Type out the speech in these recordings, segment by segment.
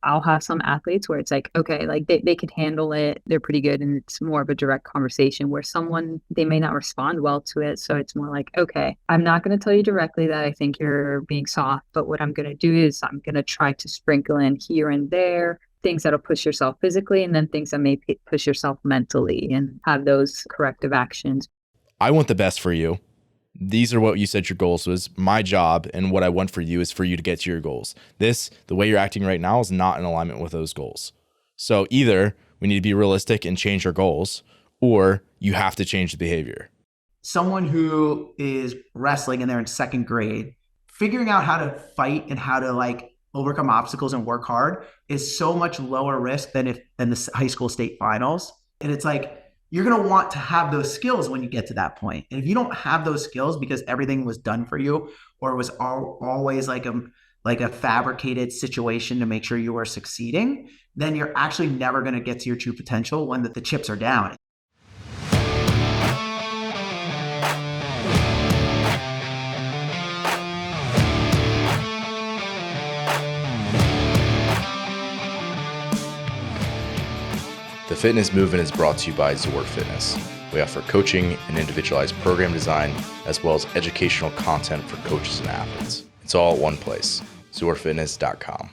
I'll have some athletes where it's like, okay, like they could handle it. They're pretty good. And it's more of a direct conversation where someone, they may not respond well to it. So it's more like, okay, I'm not going to tell you directly that I think you're being soft, but what I'm going to do is I'm going to try to sprinkle in here and there things that'll push yourself physically and then things that may push yourself mentally and have those corrective actions. I want the best for you. These are what you said your goals was. My job and what I want for you is for you to get to your goals. The way you're acting right now is not in alignment with those goals. So either we need to be realistic and change our goals, or you have to change the behavior. Someone who is wrestling and they're in second grade, figuring out how to fight and how to like overcome obstacles and work hard is so much lower risk than the high school state finals. And it's like, you're going to want to have those skills when you get to that point. And if you don't have those skills because everything was done for you or was always like a fabricated situation to make sure you are succeeding, then you're actually never going to get to your true potential when the chips are down. The fitness movement is brought to you by Zor Fitness. We offer coaching and individualized program design, as well as educational content for coaches and athletes. It's all at one place, zorfitness.com.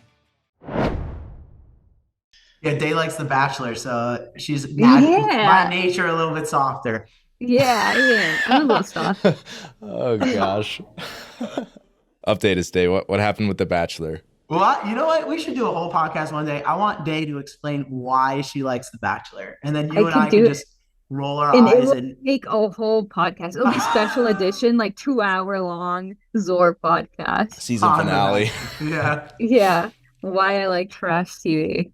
Yeah, Day likes The Bachelor, so she's by nature a little bit softer. Yeah, I'm a little soft. Oh gosh. Update us, Day. What happened with The Bachelor? Well, you know what? We should do a whole podcast one day. I want Day to explain why she likes The Bachelor, and then you and I can just roll our eyes and make a whole podcast. It'll be special edition, like 2-hour long Zor podcast. Season finale. Yeah. Why I like trash TV.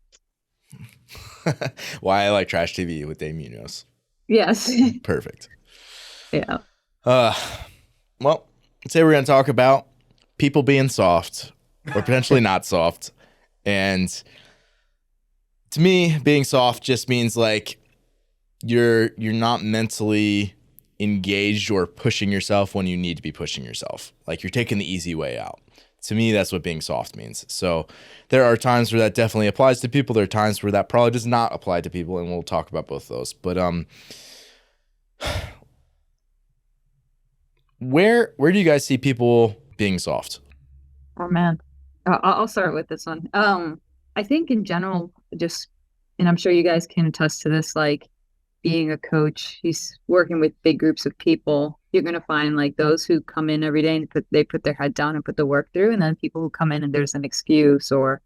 Why I like trash TV with Dave Munoz. Yes. Perfect. Yeah. Well, today we're going to talk about people being soft or potentially not soft. And to me, being soft just means like you're not mentally engaged or pushing yourself when you need to be pushing yourself. Like you're taking the easy way out. To me, that's what being soft means. So there are times where that definitely applies to people. There are times where that probably does not apply to people, and we'll talk about both of those. But where do you guys see people being soft? Oh man, I'll start with this one. I think in general, and I'm sure you guys can attest to this, like being a coach, he's working with big groups of people. You're going to find like those who come in every day and they put their head down and put the work through. And then people who come in and there's an excuse or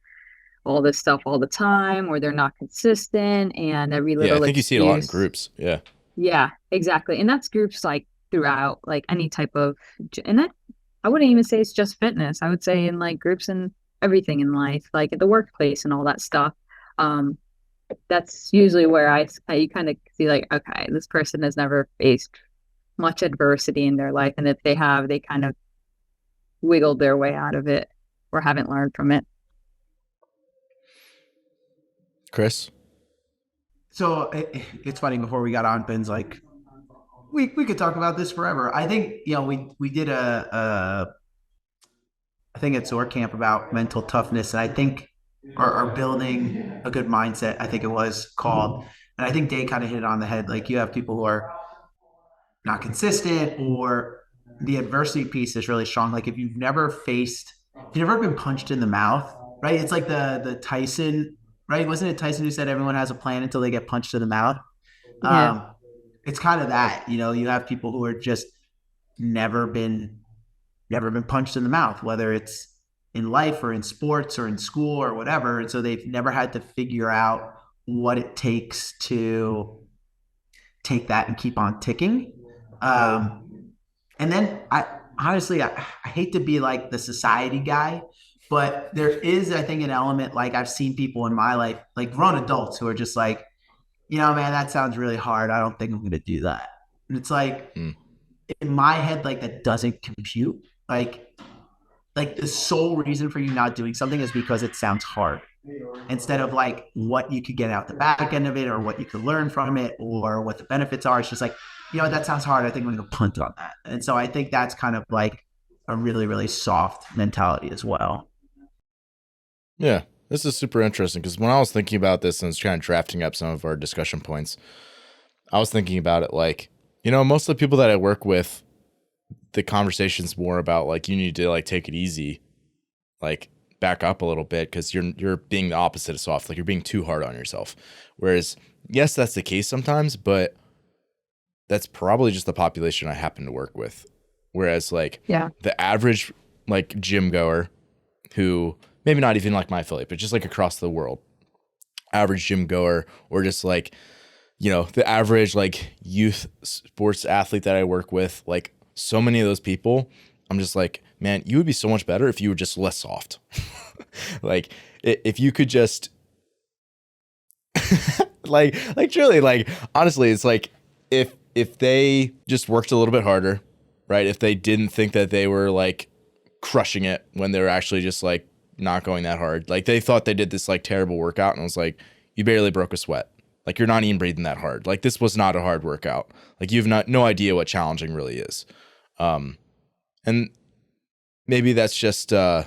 all this stuff all the time, or they're not consistent and every little I think excuse. You see it a lot in groups. Yeah. Yeah, exactly. And that's groups like throughout, like any type of, and that I wouldn't even say it's just fitness. I would say in like groups and everything in life, like at the workplace and all that stuff. That's usually where you kind of see like, okay, this person has never faced much adversity in their life. And if they have, they kind of wiggled their way out of it or haven't learned from it. Chris? So it's funny, before we got on, Ben's like, we could talk about this forever. I think, we did a thing at Zor Camp about mental toughness, and I think or building a good mindset, I think it was called. And I think Day kind of hit it on the head. Like you have people who are not consistent, or the adversity piece is really strong. Like if you've never been punched in the mouth, right? It's like the Tyson, right? Wasn't it Tyson who said everyone has a plan until they get punched in the mouth? Yeah. It's kind of that, you have people who are just never been punched in the mouth, whether it's in life or in sports or in school or whatever. And so they've never had to figure out what it takes to take that and keep on ticking. And then I hate to be like the society guy, but there is, I think, an element, like I've seen people in my life, like grown adults who are just like, man, that sounds really hard. I don't think I'm going to do that. And it's like, in my head, like that doesn't compute. Like the sole reason for you not doing something is because it sounds hard, instead of like what you could get out the back end of it, or what you could learn from it, or what the benefits are. It's just like, that sounds hard. I think I'm going to punt on that. And so I think that's kind of like a really, really soft mentality as well. Yeah, This is super interesting because when I was thinking about this and was kind of drafting up some of our discussion points, I was thinking about it like, most of the people that I work with, the conversation's more about like you need to like take it easy, like back up a little bit because you're being the opposite of soft, like you're being too hard on yourself. Whereas, yes, that's the case sometimes, but that's probably just the population I happen to work with. Whereas like Yeah. the average like gym goer who maybe not even like my affiliate, but just like across the world, average gym goer or just like, the average like youth sports athlete that I work with, like so many of those people, I'm just like, man, you would be so much better if you were just less soft. Like if you could just like truly, like honestly, it's like if they just worked a little bit harder, right? If they didn't think that they were like crushing it when they were actually just like not going that hard. Like they thought they did this like terrible workout and I was like, you barely broke a sweat. Like you're not even breathing that hard. Like this was not a hard workout. Like you've no idea what challenging really is. And maybe that's just yeah,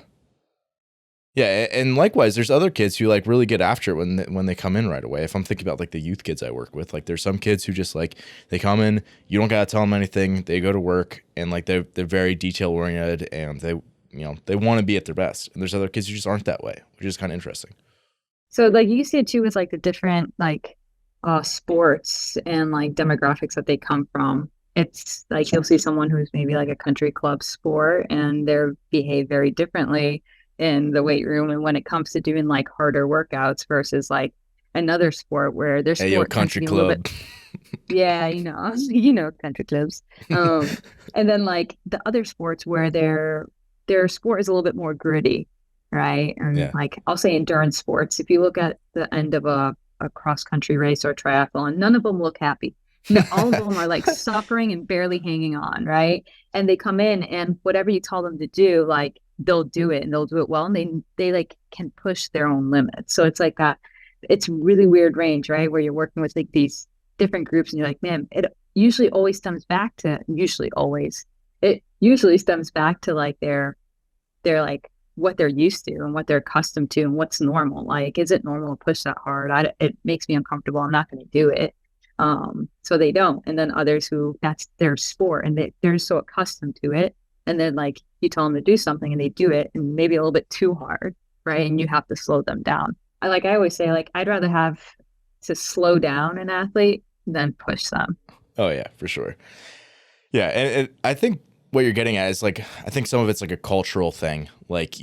and likewise, there's other kids who like really get after it when they come in right away. If I'm thinking about like the youth kids I work with, like there's some kids who just like they come in, you don't gotta tell them anything. They go to work and like they're very detail oriented and they want to be at their best. And there's other kids who just aren't that way, which is kind of interesting. So like you see it too with like the different like sports and like demographics that they come from. It's like you'll see someone who's maybe like a country club sport and they're behave very differently in the weight room and when it comes to doing like harder workouts versus like another sport where their Hey, yo, sport tends to country be a little bit, club. yeah, country clubs. And then like the other sports where their sport is a little bit more gritty, right? And Yeah. like I'll say endurance sports. If you look at the end of a cross country race or triathlon, none of them look happy. No, all of them are like suffering and barely hanging on, right? And they come in and whatever you tell them to do, like they'll do it and they'll do it well and they like can push their own limits. So it's like that, it's really weird range, right? Where you're working with like these different groups and you're like, man, it usually stems back to like their like what they're used to and what they're accustomed to and what's normal. Like, is it normal to push that hard? It makes me uncomfortable. I'm not going to do it. So they don't. And then others who that's their sport and they're so accustomed to it. And then like you tell them to do something and they do it and maybe a little bit too hard, right? And you have to slow them down. I always say, like, I'd rather have to slow down an athlete than push them. Oh yeah, for sure. Yeah, and I think what you're getting at is like I think some of it's like a cultural thing, like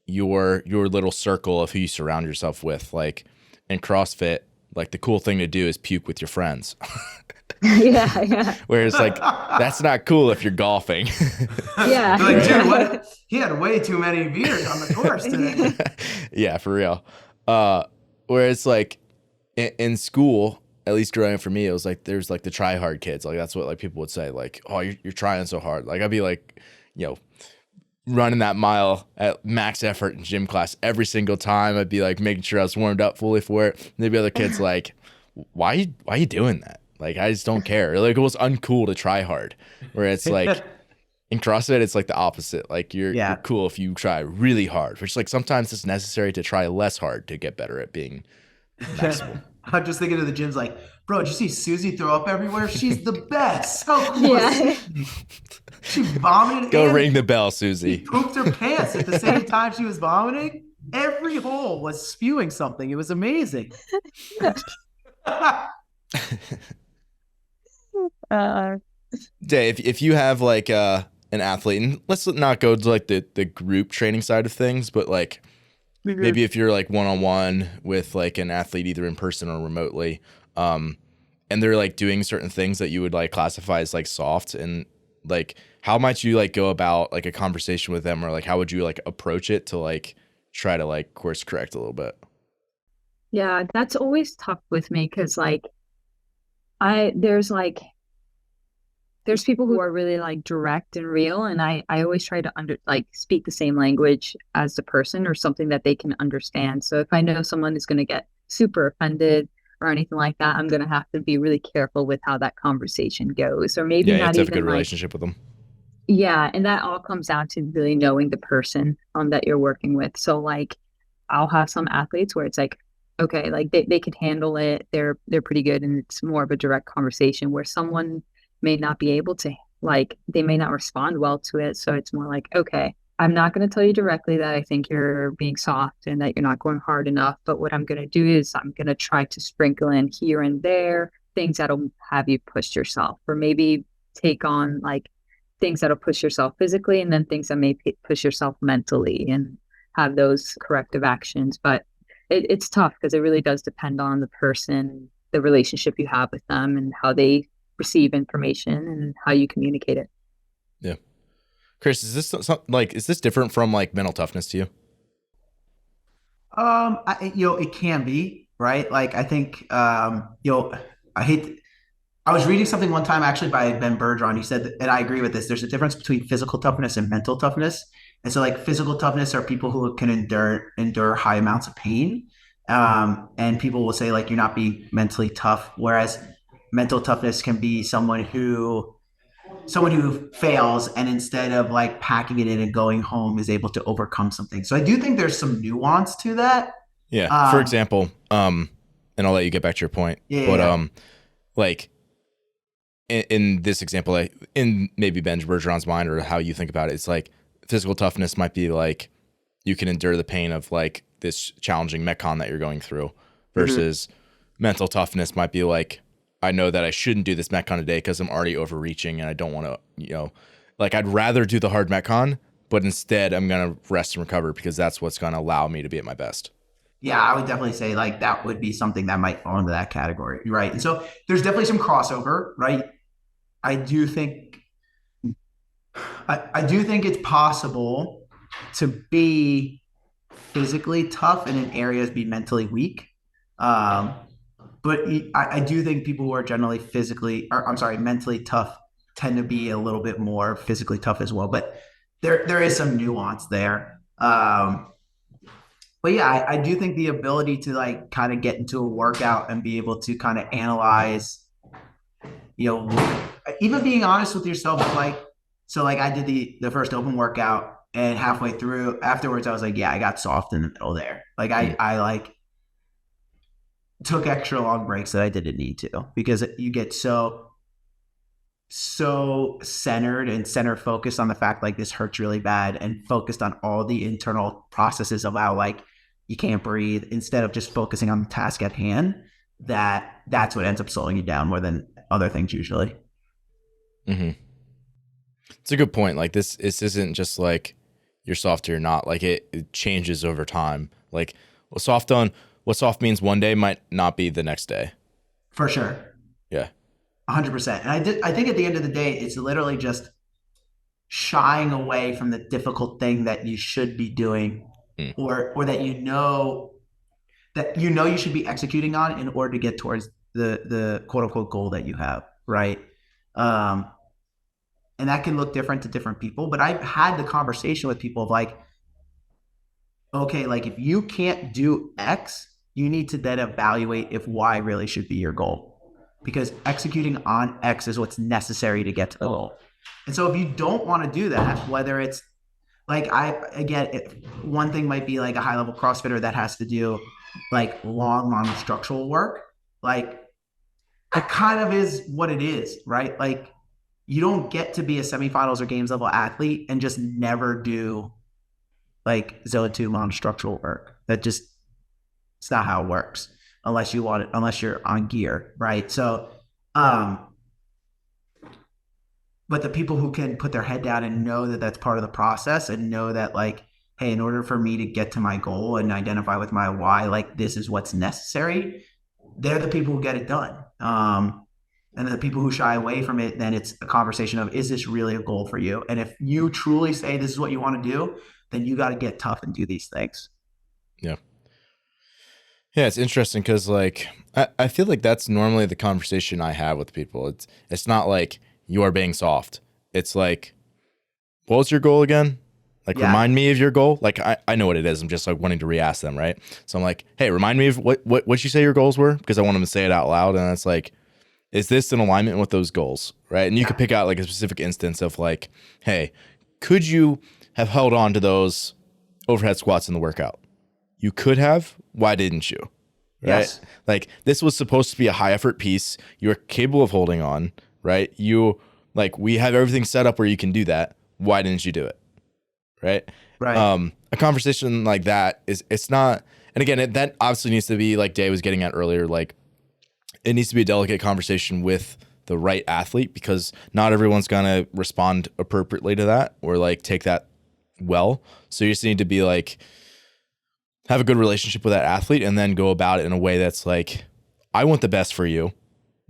your little circle of who you surround yourself with. Like in CrossFit, like the cool thing to do is puke with your friends. Yeah, yeah, Whereas like that's not cool if you're golfing. yeah. You're like, dude, what? He had way too many beers on the course today. Yeah, for real. Whereas like in school, at least growing up for me, it was like there's like the try hard kids. Like that's what like people would say, like, oh, you're trying so hard. Like I'd be like, running that mile at max effort in gym class every single time. I'd be like making sure I was warmed up fully for it. And there'd be other kids like, why are you doing that? Like I just don't care. Like it was uncool to try hard. Where it's like in CrossFit, it's like the opposite. Like you're cool if you try really hard, which like sometimes it's necessary to try less hard to get better at being maximal. I'm just thinking of the gyms like, bro, did you see Susie throw up everywhere? She's the best. So cool. Yeah. She vomited. Go and ring the bell, she Susie. pooped her pants at the same time she was vomiting. Every hole was spewing something. It was amazing. Dave, if you have like an athlete, and let's not go to like the group training side of things, but like maybe if you're like one-on-one with like an athlete either in person or remotely, and they're like doing certain things that you would like classify as like soft, and like how might you like go about like a conversation with them, or like how would you like approach it to like try to like course correct a little bit? Yeah, that's always tough with me because I there's people who are really like direct and real, and I always try to speak the same language as the person or something that they can understand. So if I know someone is going to get super offended or anything like that, I'm going to have to be really careful with how that conversation goes, or maybe Yeah, you have not to have a even good like, relationship with them. yeah, and that all comes down to really knowing the person that you're working with. So like I'll have some athletes where it's like, okay, like they could handle it. They're pretty good and it's more of a direct conversation where someone may not be able to, like they may not respond well to it. So it's more like, okay, I'm not going to tell you directly that I think you're being soft and that you're not going hard enough. But what I'm going to do is I'm going to try to sprinkle in here and there things that'll have you push yourself, or maybe take on like things that'll push yourself physically and then things that may push yourself mentally and have those corrective actions. But it's tough because it really does depend on the person, the relationship you have with them, and how they receive information and how you communicate it. Yeah. Chris, is this like, is this different from like mental toughness to you? It can be, right? Like, I think, I hate, I was reading something one time actually by Ben Bergeron. He said, and I agree with this, there's a difference between physical toughness and mental toughness. And so like physical toughness are people who can endure high amounts of pain. And people will say like, you're not being mentally tough. Whereas mental toughness can be someone who fails and instead of like packing it in and going home is able to overcome something. So I do think there's some nuance to that. Yeah. For example, and I'll let you get back to your point, Yeah, but yeah. like in this example, like in maybe Ben Bergeron's mind or how you think about it, it's like physical toughness might be like you can endure the pain of like this challenging metcon that you're going through, versus mental toughness might be like, I know that I shouldn't do this metcon today because I'm already overreaching and I don't want to, like I'd rather do the hard metcon, but instead I'm going to rest and recover because that's what's going to allow me to be at my best. Yeah, I would definitely say like that would be something that might fall into that category, right? And so there's definitely some crossover, right? I do think I do think it's possible to be physically tough and in areas be mentally weak. Um, but I do think people who are generally mentally tough tend to be a little bit more physically tough as well. But there is some nuance there. But yeah, I do think the ability to like kind of get into a workout and be able to kind of analyze, even being honest with yourself, like, so like I did the first open workout and halfway through afterwards, I was like, yeah, I got soft in the middle there. Like I like took extra long breaks that I didn't need to because you get so centered and center focused on the fact like this hurts really bad and focused on all the internal processes of how like you can't breathe instead of just focusing on the task at hand, that's what ends up slowing you down more than other things usually. Mm-hmm. It's a good point. Like this isn't just like you're soft or you're not. Like it changes over time. Like what soft means one day might not be the next day. For sure. Yeah. 100%. And I think at the end of the day, it's literally just shying away from the difficult thing that you should be doing, or that you should be executing on in order to get towards the quote unquote goal that you have, right? And that can look different to different people. But I've had the conversation with people of like, okay, like if you can't do X, you need to then evaluate if Y really should be your goal. Because executing on X is what's necessary to get to the goal. And so if you don't want to do that, whether it's like one thing might be like a high level CrossFitter that has to do like long structural work. Like it kind of is what it is, right? Like you don't get to be a semifinals or games level athlete and just never do like zone 2 structural work. It's not how it works unless you're on gear, right? So, but the people who can put their head down and know that that's part of the process and know that like, hey, in order for me to get to my goal and identify with my why, like this is what's necessary, they're the people who get it done. And the people who shy away from it, then it's a conversation of, is this really a goal for you? And if you truly say this is what you want to do, then you got to get tough and do these things. Yeah. Yeah, it's interesting because like I feel like that's normally the conversation I have with people. It's not like you are being soft. It's like, what was your goal again? Like remind me of your goal. Like I know what it is. I'm just like wanting to re-ask them, right? So I'm like, hey, remind me of what you say your goals were, because I want them to say it out loud. And it's like, is this in alignment with those goals, right? And you could pick out like a specific instance of like, hey, could you have held on to those overhead squats in the workout? you could have, why didn't you? Right? Yes. Like this was supposed to be a high effort piece. You're capable of holding on, right? We have everything set up where you can do that. Why didn't you do it? Right? Right. A conversation like that it's not, and again, that obviously needs to be like Day was getting at earlier, like it needs to be a delicate conversation with the right athlete, because not everyone's going to respond appropriately to that or like take that well. So you just need to be like, have a good relationship with that athlete and then go about it in a way that's like, I want the best for you.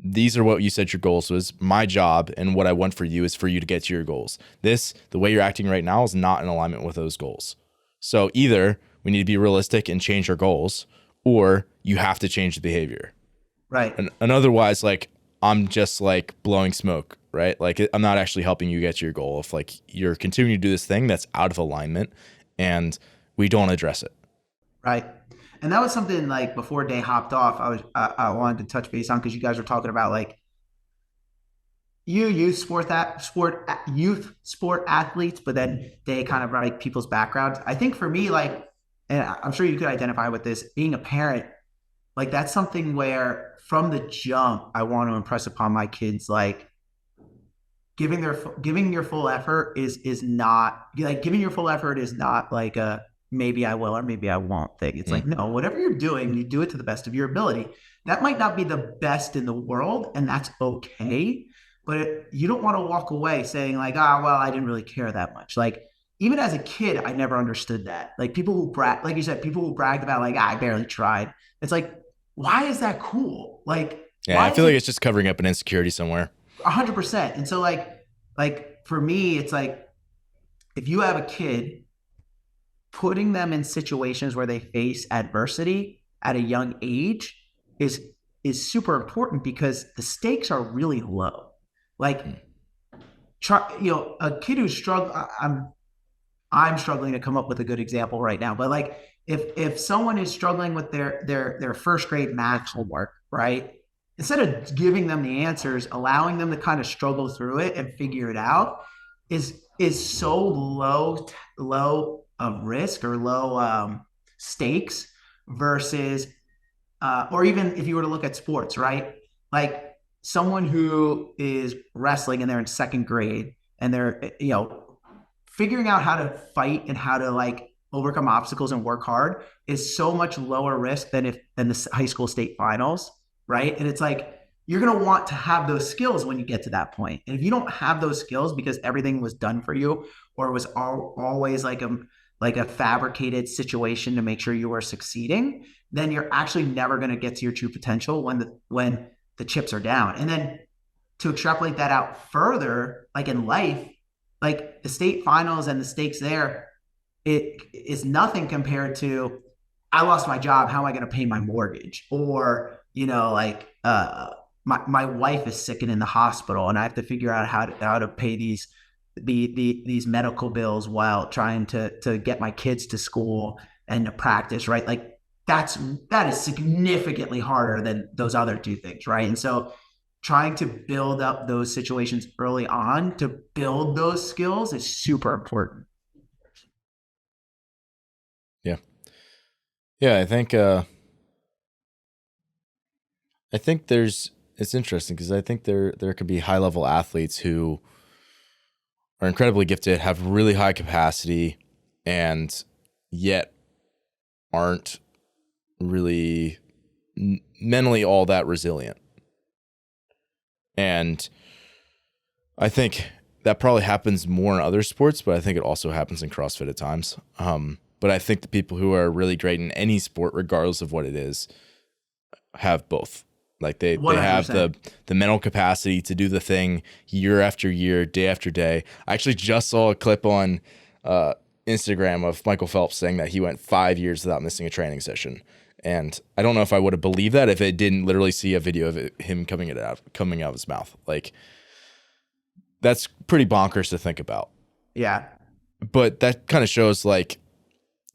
These are what you said your goals was. My job and what I want for you is for you to get to your goals. The way you're acting right now is not in alignment with those goals. So either we need to be realistic and change our goals, or you have to change the behavior. Right. And otherwise, like, I'm just like blowing smoke, right? Like I'm not actually helping you get to your goal if like you're continuing to do this thing that's out of alignment and we don't address it. Right. And that was something like before Day hopped off, I wanted to touch base on, because you guys were talking about like youth sport athletes, but then they kind of like people's backgrounds. I think for me, like, and I'm sure you could identify with this, being a parent, like that's something where from the jump, I want to impress upon my kids, like giving your full effort is not like giving your full effort is not like a maybe I will or maybe I won't thing. It's like, no, whatever you're doing, you do it to the best of your ability. That might not be the best in the world, and that's okay. But you don't want to walk away saying like, well, I didn't really care that much. Like even as a kid, I never understood that. Like people who brag, like you said, people who bragged about like, I barely tried. It's like, why is that cool? Like, yeah, I feel like it's just covering up an insecurity somewhere. 100%. And so like for me, it's like, if you have a kid, putting them in situations where they face adversity at a young age is super important, because the stakes are really low. Like, a kid who's struggling, I'm struggling to come up with a good example right now, but like if someone is struggling with their first grade math homework, right? Instead of giving them the answers, allowing them to kind of struggle through it and figure it out is so low risk or low stakes versus or even if you were to look at sports, right? Like someone who is wrestling and they're in second grade and they're figuring out how to fight and how to like overcome obstacles and work hard is so much lower risk than the high school state finals, right? And it's like you're going to want to have those skills when you get to that point. And if you don't have those skills because everything was done for you or was always like a fabricated situation to make sure you are succeeding, then you're actually never going to get to your true potential when the chips are down. And then to extrapolate that out further, like in life, like the state finals and the stakes there, it is nothing compared to, I lost my job. How am I going to pay my mortgage? Or, my wife is sick and in the hospital and I have to figure out how to pay these medical bills while trying to get my kids to school and to practice, right? Like that is significantly harder than those other two things, right? And so trying to build up those situations early on to build those skills is super important. Yeah. Yeah, I think it's interesting because I think there could be high level athletes who are incredibly gifted, have really high capacity, and yet aren't really mentally all that resilient. And I think that probably happens more in other sports, but I think it also happens in CrossFit at times. But I think the people who are really great in any sport, regardless of what it is, have both. Like they have the mental capacity to do the thing year after year, day after day. I actually just saw a clip on Instagram of Michael Phelps saying that he went 5 years without missing a training session. And I don't know if I would have believed that if it didn't literally see a video of him coming out of his mouth. Like, that's pretty bonkers to think about. Yeah. But that kind of shows, like,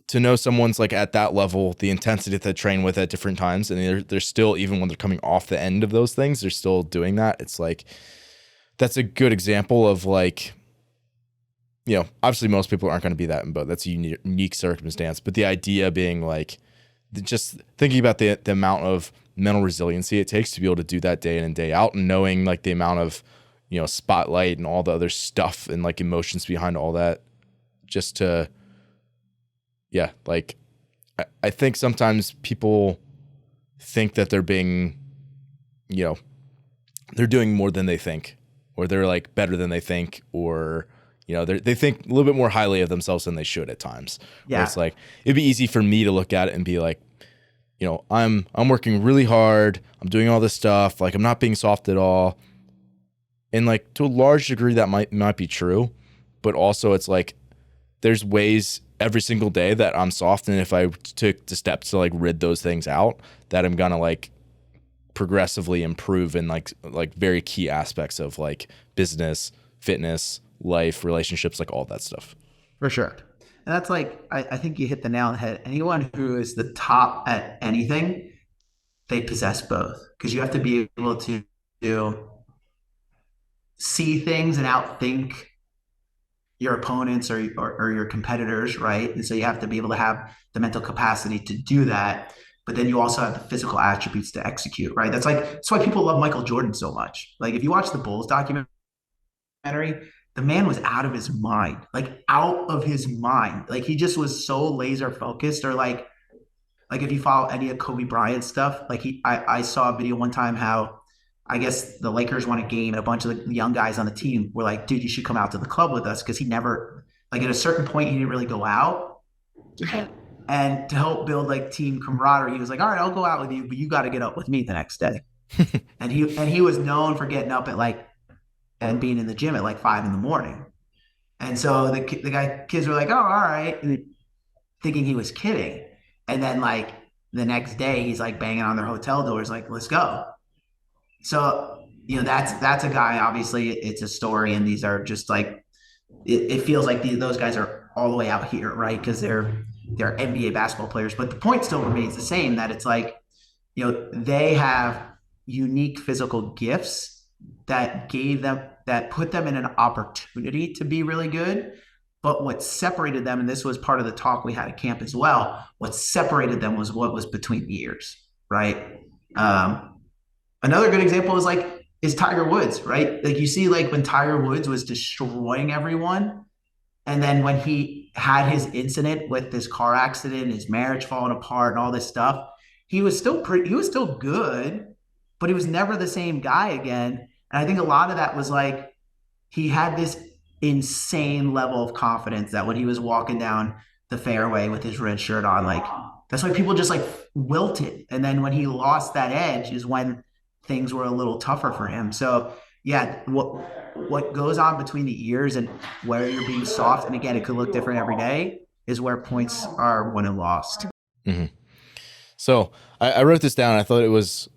to know someone's like at that level, the intensity that they train with at different times, and they're still, even when they're coming off the end of those things, they're still doing that. It's like, that's a good example of like, obviously most people aren't going to be that in both. That's a unique circumstance. But the idea being like, just thinking about the amount of mental resiliency it takes to be able to do that day in and day out, and knowing like the amount of, spotlight and all the other stuff and like emotions behind all that, just to, yeah, like I think sometimes people think that they're being, they're doing more than they think, or they're like better than they think, or they think a little bit more highly of themselves than they should at times. Where Yeah. it's like, it'd be easy for me to look at it and be like, I'm working really hard. I'm doing all this stuff. Like, I'm not being soft at all. And like, to a large degree, that might be true. But also it's like, there's ways every single day that I'm soft. And if I took the steps to like rid those things out, that I'm going to like progressively improve in like very key aspects of like business, fitness, life, relationships, like all that stuff. For sure. And that's like, I think you hit the nail on the head. Anyone who is the top at anything, they possess both. Because you have to be able to see things and outthink your opponents or your competitors, right? And so you have to be able to have the mental capacity to do that. But then you also have the physical attributes to execute, right? That's why people love Michael Jordan so much. Like, if you watch the Bulls documentary, the man was out of his mind, like out of his mind. Like, he just was so laser focused. Or like if you follow any of Kobe Bryant stuff, like I saw a video one time how I guess the Lakers won a game and a bunch of the young guys on the team were like, dude, you should come out to the club with us. Cause he never, like, at a certain point, he didn't really go out. And to help build like team camaraderie, he was like, all right, I'll go out with you, but you got to get up with me the next day. and he was known for getting up at like, and being in the gym at like 5 a.m. And so the kids were like, oh, all right. And thinking he was kidding. And then like the next day he's like banging on their hotel doors, like, let's go. So, that's a guy, obviously it's a story. And these are just like, it feels like those guys are all the way out here, right? Cause they're NBA basketball players, but the point still remains the same, that it's like, they have unique physical gifts that put them in an opportunity to be really good. But what separated them, and this was part of the talk we had at camp as well, what separated them was what was between the ears, right? Another good example is Tiger Woods, right? Like, you see, like, when Tiger Woods was destroying everyone, and then when he had his incident with this car accident, his marriage falling apart and all this stuff, he was still good, but he was never the same guy again. And I think a lot of that was like, he had this insane level of confidence that when he was walking down the fairway with his red shirt on, like, that's why people just like wilted. And then when he lost that edge is when things were a little tougher for him. So yeah, what goes on between the ears and where you're being soft, and again, it could look different every day, is where points are won and lost. Mm-hmm. So I wrote this down. I thought it was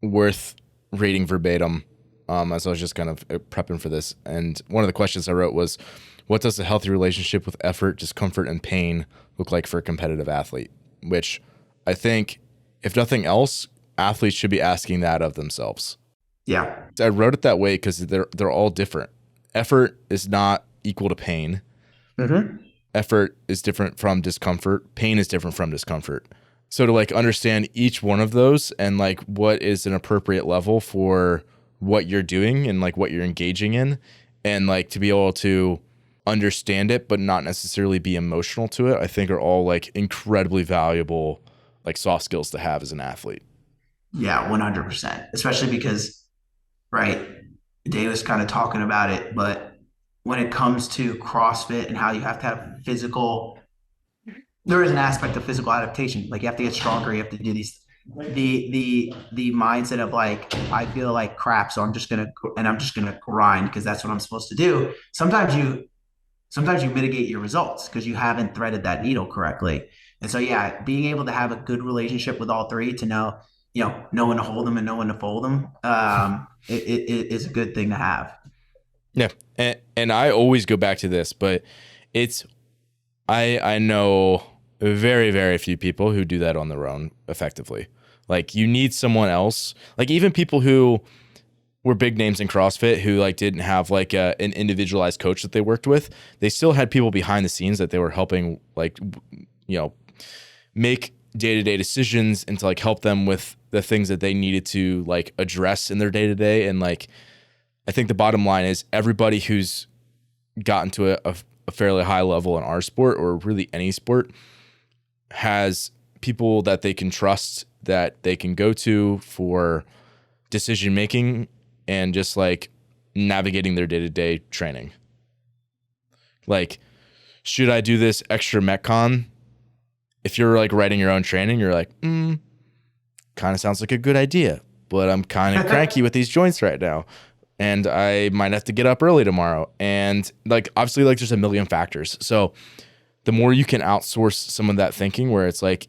worth reading verbatim as I was just kind of prepping for this. And one of the questions I wrote was, what does a healthy relationship with effort, discomfort, and pain look like for a competitive athlete? Which I think, if nothing else, athletes should be asking that of themselves. Yeah. I wrote it that way because they're all different. Effort is not equal to pain. Mm-hmm. Effort is different from discomfort. Pain is different from discomfort. So to like understand each one of those and like what is an appropriate level for what you're doing and like what you're engaging in, and like to be able to understand it but not necessarily be emotional to it, I think are all like incredibly valuable like soft skills to have as an athlete. Yeah, 100%. Especially because, right, Dave was kind of talking about it, but when it comes to CrossFit and how you have to have there is an aspect of physical adaptation. Like, you have to get stronger, you have to do these, the mindset of like, I feel like crap, so I'm just gonna grind because that's what I'm supposed to do. Sometimes you mitigate your results because you haven't threaded that needle correctly. And so, yeah, being able to have a good relationship with all three, to know when to hold them and know when to fold them, it is a good thing to have. Yeah. And I always go back to this, but I know very, very few people who do that on their own effectively. Like, you need someone else. Like, even people who were big names in CrossFit who like didn't have like an individualized coach that they worked with, they still had people behind the scenes that they were helping, like, make day-to-day decisions and to like help them with the things that they needed to like address in their day-to-day. And like, I think the bottom line is everybody who's gotten to a fairly high level in our sport, or really any sport, has people that they can trust, that they can go to for decision making and just like navigating their day-to-day training. Like, should I do this extra Metcon? If you're like writing your own training, you're like, kind of sounds like a good idea, but I'm kind of cranky with these joints right now, and I might have to get up early tomorrow. And like, obviously, like there's a million factors. So the more you can outsource some of that thinking, where it's like,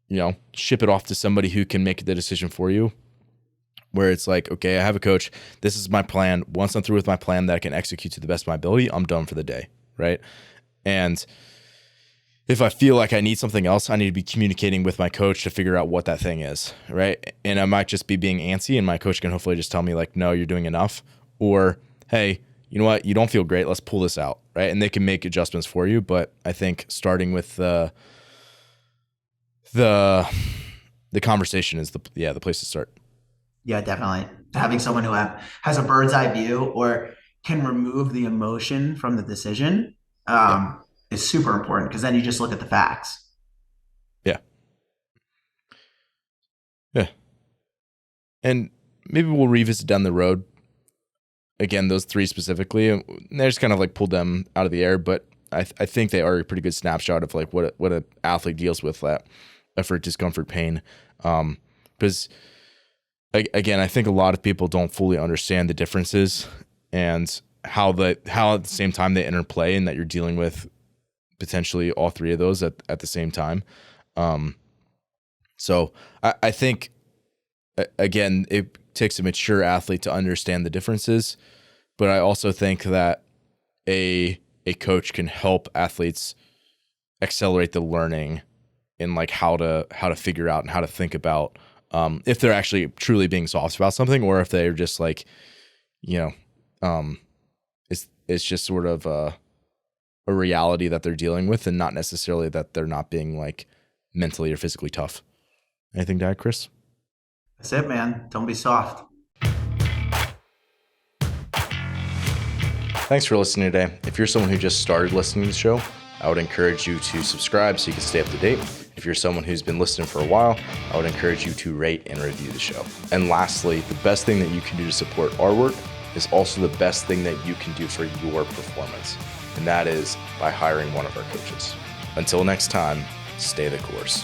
you know, ship it off to somebody who can make the decision for you, where it's like, okay, I have a coach. This is my plan. Once I'm through with my plan that I can execute to the best of my ability, I'm done for the day, right? And if I feel like I need something else, I need to be communicating with my coach to figure out what that thing is, right? And I might just be being antsy, and my coach can hopefully just tell me like, no, you're doing enough. Or, hey, you know what? You don't feel great. Let's pull this out, right? And they can make adjustments for you. But I think starting with the conversation is the place to start. Yeah, definitely. Having someone who has a bird's eye view or can remove the emotion from the decision is super important, because then you just look at the facts. Yeah. Yeah. And maybe we'll revisit down the road, again, those three specifically. And I just kind of like pulled them out of the air, but I think they are a pretty good snapshot of like what an athlete deals with, that effort, discomfort, pain. Because again, I think a lot of people don't fully understand the differences and how at the same time they interplay, and that you're dealing with potentially all three of those at the same time. So I think, again, it takes a mature athlete to understand the differences, but I also think that a coach can help athletes accelerate the learning in like how to figure out and how to think about if they're actually truly being soft about something, or if they're just like, you know, it's just sort of a reality that they're dealing with, and not necessarily that they're not being like mentally or physically tough. Anything to add, Chris? That's it, man. Don't be soft. Thanks for listening today. If you're someone who just started listening to the show, I would encourage you to subscribe so you can stay up to date. If you're someone who's been listening for a while, I would encourage you to rate and review the show. And lastly, the best thing that you can do to support our work is also the best thing that you can do for your performance, and that is by hiring one of our coaches. Until next time, stay the course.